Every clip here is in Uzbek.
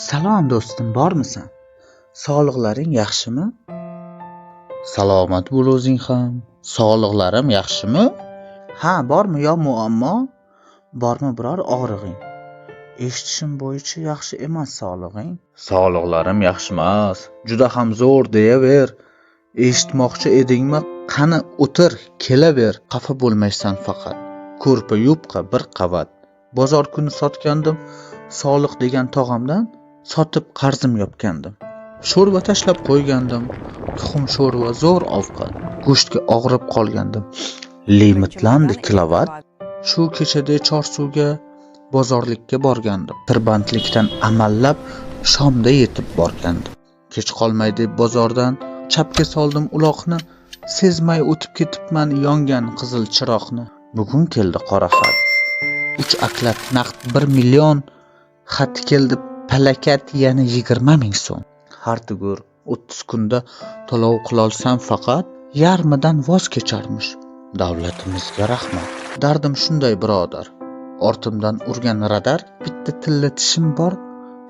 Salom do'stim, bormisan? Sog'liqlaring yaxshimi? Salomat bo'l o'zing ham. Sog'liqlarim yaxshimi? Ha, bormi yo muammo? Bormi biror og'rig'ing? Eshitishim bo'yicha yaxshi emas sog'lig'ing. Sog'liqlarim yaxshi emas. Juda ham zo'r deyaver. Eshitmoqchi edingmi? Qani o'tir, kelaver. Xafa bo'lmaysan faqat. Ko'rpa yupqa bir qavat. Bozor kuni sotgandim. Soliq degan tog'amdan sotib qarzim yopgandim. Sho'rva tashlab qo'ygandim. Tuxum sho'rva zo'r ovqat. Go'shtga og'rib qolgandim. Limitlandi kilovat. Shu kechada Chorsuvga bozorlikka borgandim. Tirbandlikdan amallab shomda yetib borgandim. Kech qolmay deb bozordan chapga soldim uloqni. Sezmay o'tib ketibman yongan qizil chiroqni. Bugun keldi qora xat. 3 aklab naqd 1 million. Xat keldi palakat yana 20 ming so'm. Hartigur 30 kunda to'lov qilolsam faqat yarmidan voz kecharmish. Davlatimizga rahmat. Dardim shunday birodar. Ortimdan urgan radar, bitta tilla tishim bor,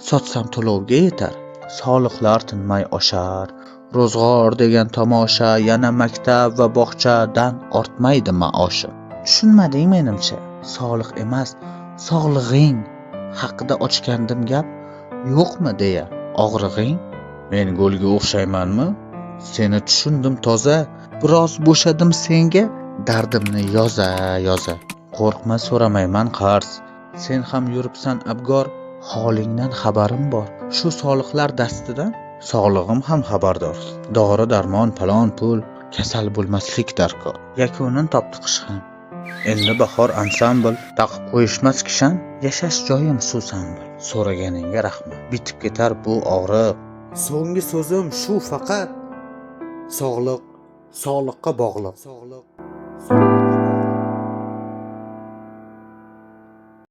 sotsam to'lovga yetar. Soliqlar tinmay oshar. Ro'zg'or degan tomosha, yana maktab va bog'chadan ortmaydi maoshim. Tushunmading menimcha. Soliq emas, sog'lig'ing haqida ochgandim gap. Yo'qmi deya og'rig'ing? Men go'lga o'xshaymanmi? Seni tushundim toza. Biroz bo'shadim senga, dardimni yoza. Qo'rqma, so'ramayman qarz. Sen ham yuribsan abgor, holingdan xabarim bor. Shu soliqlar dastidan sog'lig'im ham xabardor. Dori darmon palon pul, kasal bo'lmaslik darkor. Yakunin topdi qish ham. Endi bahor ansambl, taqib qo'yishmas kishan, yashash joyim susambl. So'raganingga rahmat. Bitib ketar bu og'riq. So'nggi so'zim shu faqat. Sog'liqqa bog'liq.